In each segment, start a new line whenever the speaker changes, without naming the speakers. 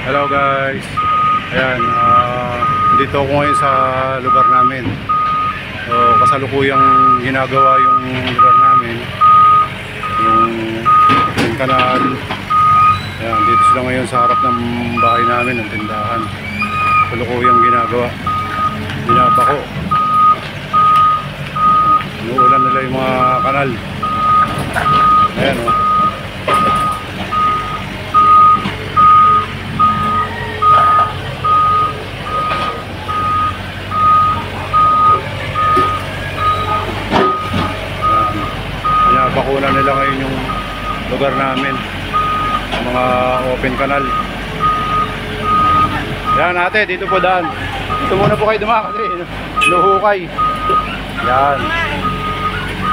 Hello guys. Ayan, dito ako ngayon sa lugar namin. So, kasalukuyang ginagawa yung lugar namin. Yung kanal. Ayan, dito sila ngayon sa harap ng bahay namin, ng tindahan. Kasalukuyang ginagawa. Binabako. Inuulan nila yung mga kanal. Ayan o. Bakunan nila ngayon yung lugar namin, mga open canal. Yan ate, dito po daan. Dito muna po kayo dumaan kasi nuhukay. Yan.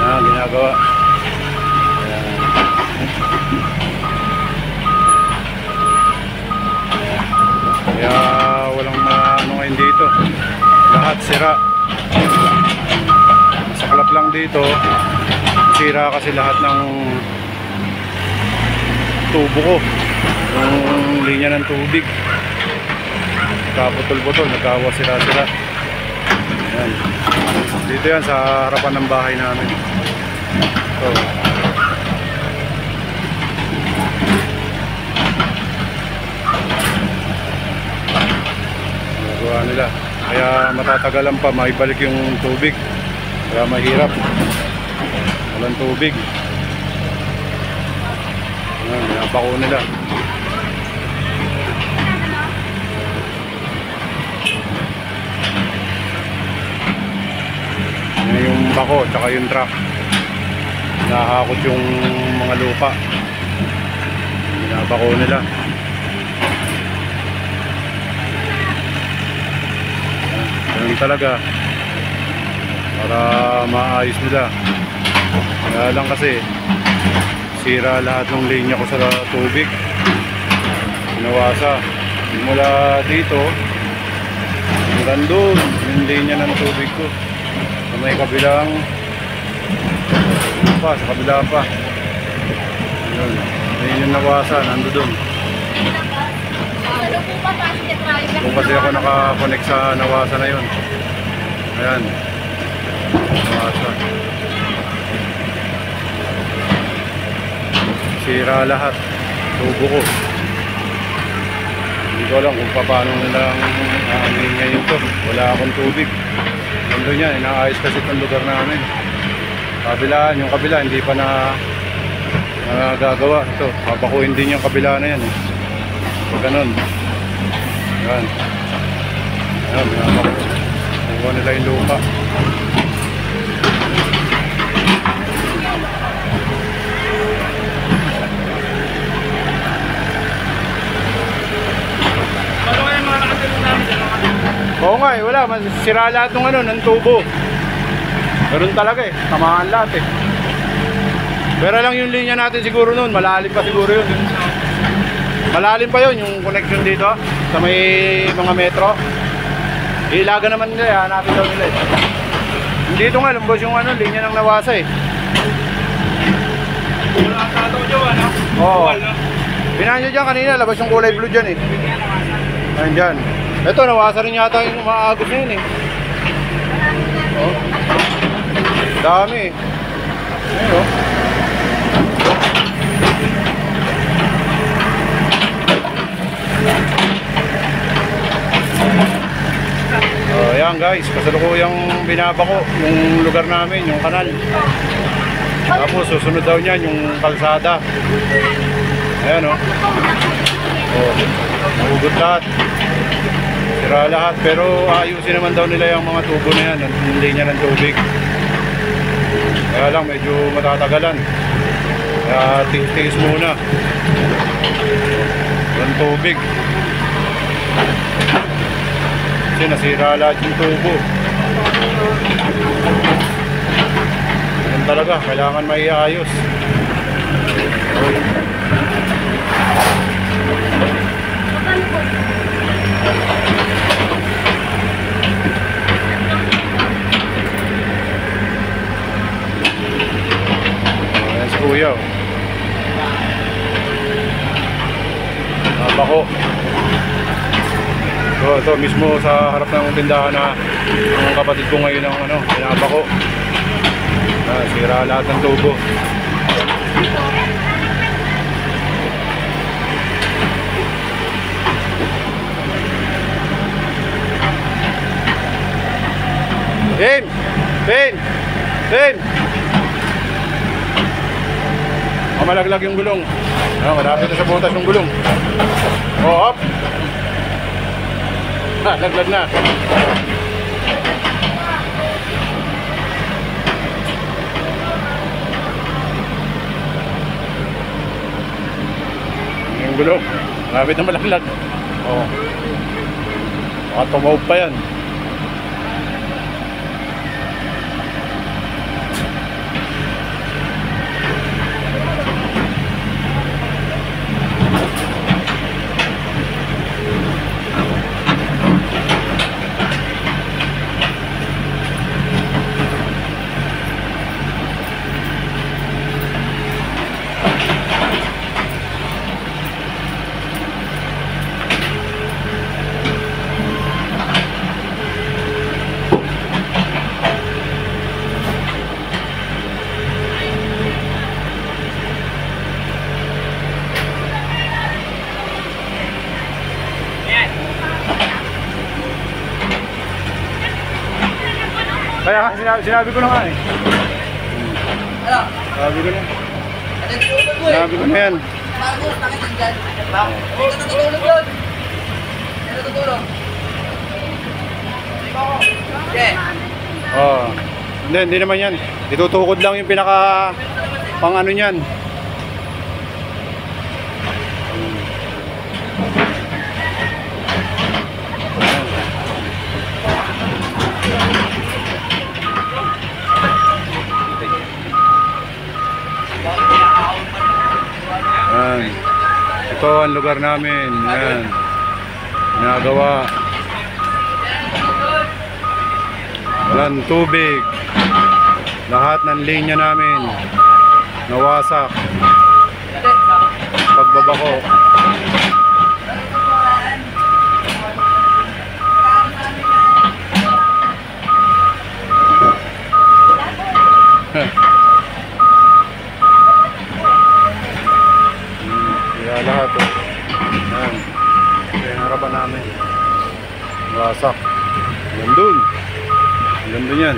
Yan, ginagawa. Yan. Kaya walang ano ngayon dito. Lahat sira. Masaklap lang dito. Sira kasi lahat ng tubo ko, yung linya ng tubig kaputol-putol, nagkawa sira-sira. Yan. Dito yan sa harapan ng bahay namin. So, nagawa nila, kaya matatagalan pa maibalik yung tubig, kaya mahirap. Walang tubig. Ayan, pinapako nila. Ayan yung bako, tsaka yung truck. Nahakot yung mga lupa. Pinapako nila. Ayan talaga. Para maayos nila. Kaya lang kasi sira lahat ng linya ko sa tubig. Pinawasa mula dito hanggang doon yung linya ng tubig ko sa may kabilang pa, sa kabila pa. Yun, yun yung nawasa, nando doon. Kung kasi ako nakakonect sa nawasa na yun. Ayan, nawasa. Sira lahat, tubo ko. Hindi ko alam kung paano nilang amin ngayon to. Wala akong tubig. Nandun yan, inaayos kasi itong lugar namin. Kabilaan, yung kabila hindi pa na gagawa. Ito, papakuin din yung kabila na yan eh. So ganun. Yan. Yan, binapakuin. Nakuha nila yung lupa. Oo nga eh, wala, masira lahat ng ano, ng tubo. Meron talaga eh, tamaan lahat eh. Pero lang yung linya natin siguro noon, malalim pa siguro yun. Malalim pa yun, yung connection dito, sa may mga metro. Ilaga naman nila, hanapin daw nila eh. Dito nga, lumbos yung ano, linya ng nawasa eh. Wala ang tataw dyan, ano? Oo. Pinahan nyo dyan kanina, labas yung kulay blue dyan eh. Ayan dyan. Ito, nawasa rin yata yung maagos na yun eh. Oh. Dami eh. Ayan o. Ayan guys, kasalukuyang binabako yung lugar namin, yung kanal. Tapos susunod daw niyan yung kalsada. Ayan o. Oh, nahugot lahat. Sira lahat, pero ayusin naman daw nila yung mga tubo na yan, yung linya ng tubig. Kaya lang medyo matatagalan. Kaya tiis muna. Yung tubig. Kasi nasira lahat yung tubo. Yan talaga, kailangan maiayos. Kuya. bako. So, ito mismo sa harap ng tindahan na ang kapatid ko ngayon ang ano, binabako. Sira lahat ng tubo. Tim! Tim! Tim! Malaglag yung gulong. Malapit na sa butas yung gulong. Hop! Laglag na. Yung gulong. Malapit na malaglag. Baka tumawag pa yan. Kaya sinabi ko na nga eh.
Ano?
Sabi ko na. Sinabi ko na yan.
Marcos, bakit nandyan? Huwag ka natutulog doon. Hindi natutulog.
Hindi naman yan. Itutukod lang yung pinaka pang ano niyan. Yan. Ito ang lugar namin. Yan. Nagawa. Walang tubig. Lahat ng linya namin nawasak. Pagbabako. Kaya lahat yan. Ito yung harapan namin. Wasak. Hanggang dun yan.